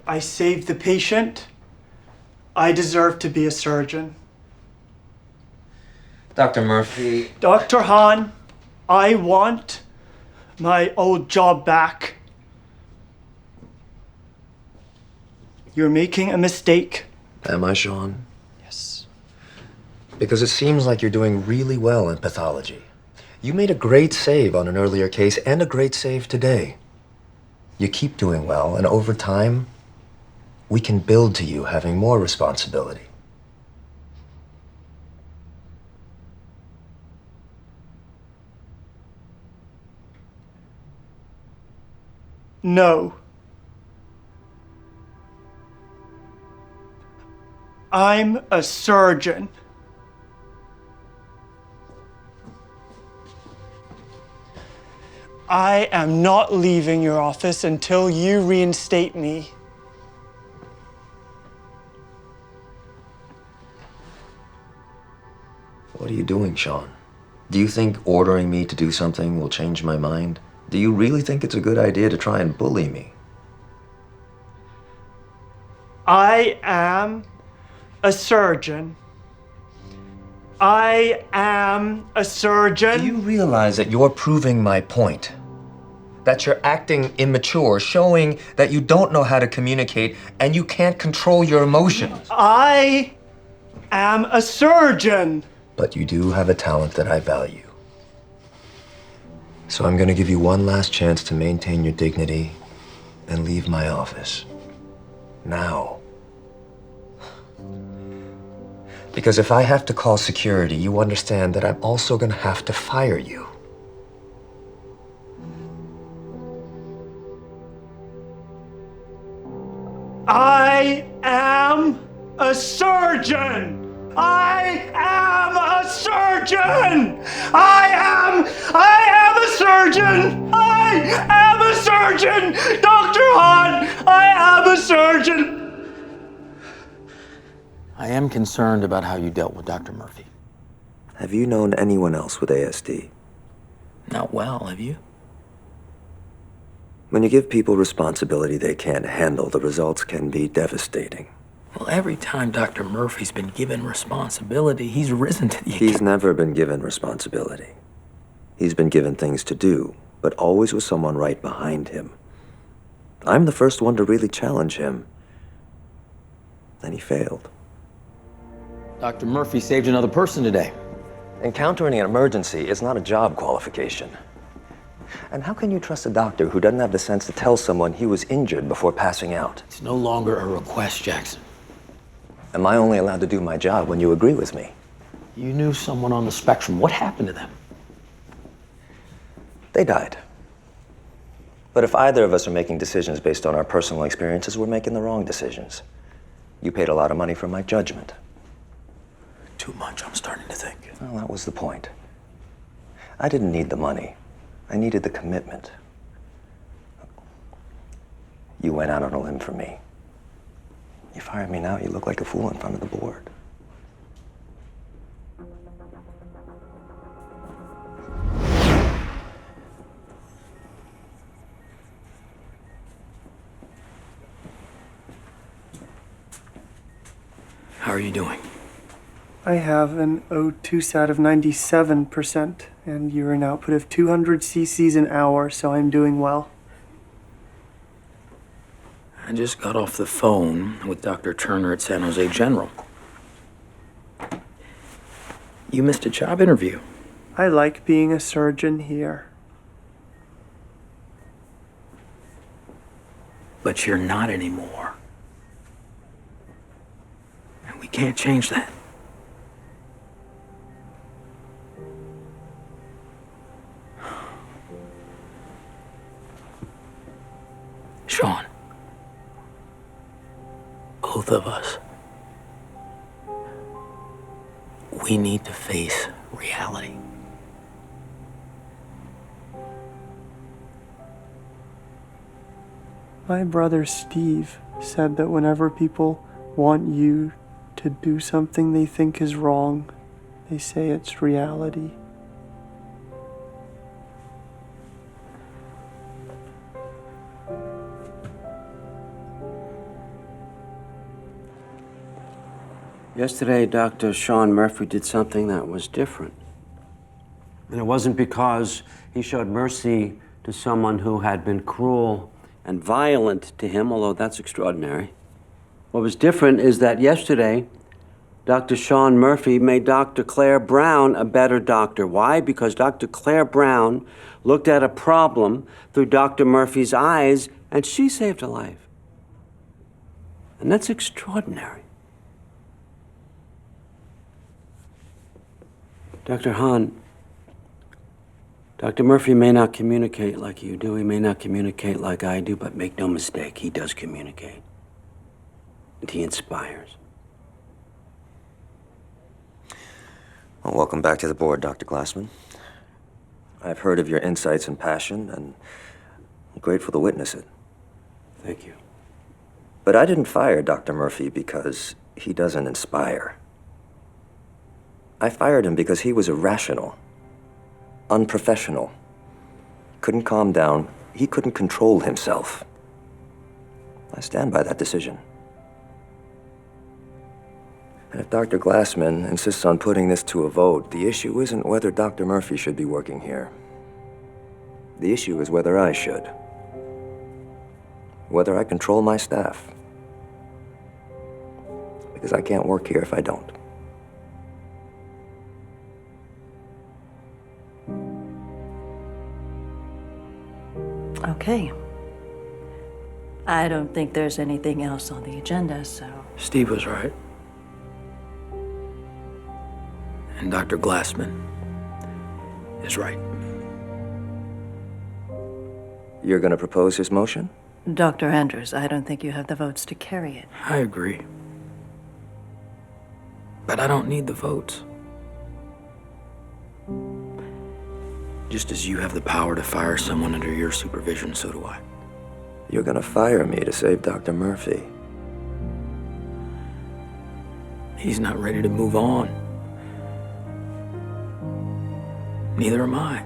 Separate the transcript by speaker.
Speaker 1: I saved the patient. I deserve to be a surgeon.
Speaker 2: Dr. Murphy.
Speaker 1: Dr. Hahn, I want my old job back. You're making a mistake.
Speaker 3: Am I, Shaun?
Speaker 1: Yes.
Speaker 3: Because it seems like you're doing really well in pathology. You made a great save on an earlier case and a great save today. You keep doing well, and over time, we can build to you having more responsibility.
Speaker 1: No. I'm a surgeon. I am not leaving your office until you reinstate me.
Speaker 3: What are you doing, Shaun? Do you think ordering me to do something will change my mind? Do you really think it's a good idea to try and bully me?
Speaker 1: I am a surgeon. I am a surgeon.
Speaker 3: Do you realize that you're proving my point? That you're acting immature, showing that you don't know how to communicate and you can't control your emotions.
Speaker 1: I am a surgeon.
Speaker 3: But you do have a talent that I value. So I'm going to give you one last chance to maintain your dignity and leave my office. Now. Because if I have to call security, you understand that I'm also going to have to fire you.
Speaker 1: I am a surgeon. I am a surgeon. I am a surgeon. I am a surgeon. Dr. Hahn, I am a surgeon.
Speaker 4: I am concerned about how you dealt with Dr. Murphy.
Speaker 3: Have you known anyone else with ASD?
Speaker 4: Not well, have you?
Speaker 3: When you give people responsibility they can't handle, the results can be devastating.
Speaker 4: Well, every time Dr. Murphy's been given responsibility, he's risen to the occasion.
Speaker 3: He's never been given responsibility. He's been given things to do, but always with someone right behind him. I'm the first one to really challenge him. And he failed.
Speaker 4: Dr. Murphy saved another person today.
Speaker 3: Encountering an emergency is not a job qualification. And how can you trust a doctor who doesn't have the sense to tell someone he was injured before passing out?
Speaker 4: It's no longer a request, Jackson.
Speaker 3: Am I only allowed to do my job when you agree with me?
Speaker 4: You knew someone on the spectrum. What happened to them?
Speaker 3: They died. But if either of us are making decisions based on our personal experiences, we're making the wrong decisions. You paid a lot of money for my judgment.
Speaker 4: Too much, I'm starting to think.
Speaker 3: Well, that was the point. I didn't need the money. I needed the commitment. You went out on a limb for me. You fired me now, you look like a fool in front of the board.
Speaker 4: How are you doing?
Speaker 1: I have an O2 sat of 97% and urine output of 200 cc's an hour, so I'm doing well.
Speaker 4: I just got off the phone with Dr. Turner at San Jose General. You missed a job interview.
Speaker 1: I like being a surgeon here.
Speaker 4: But you're not anymore. And we can't change that. Shaun, both of us, we need to face reality.
Speaker 1: My brother Steve said that whenever people want you to do something they think is wrong, they say it's reality.
Speaker 2: Yesterday, Dr. Shaun Murphy did something that was different. And it wasn't because he showed mercy to someone who had been cruel and violent to him, although that's extraordinary. What was different is that yesterday, Dr. Shaun Murphy made Dr. Claire Brown a better doctor. Why? Because Dr. Claire Brown looked at a problem through Dr. Murphy's eyes, and she saved a life. And that's extraordinary. Dr. Hahn, Dr. Murphy may not communicate like you do. He may not communicate like I do, but make no mistake, he does communicate. And he inspires.
Speaker 3: Well, welcome back to the board, Dr. Glassman. I've heard of your insights and passion, and I'm grateful to witness it.
Speaker 2: Thank you.
Speaker 3: But I didn't fire Dr. Murphy because he doesn't inspire. I fired him because he was irrational, unprofessional, couldn't calm down, he couldn't control himself. I stand by that decision. And if Dr. Glassman insists on putting this to a vote, the issue isn't whether Dr. Murphy should be working here. The issue is whether I should. Whether I control my staff. Because I can't work here if I don't.
Speaker 5: Okay. I don't think there's anything else on the agenda, so...
Speaker 4: Steve was right. And Dr. Glassman is right.
Speaker 3: You're gonna propose his motion?
Speaker 5: Dr. Andrews, I don't think you have the votes to carry it.
Speaker 4: I agree. But I don't need the votes. Just as you have the power to fire someone under your supervision, so do I.
Speaker 3: You're gonna fire me to save Dr. Murphy.
Speaker 4: He's not ready to move on. Neither am I.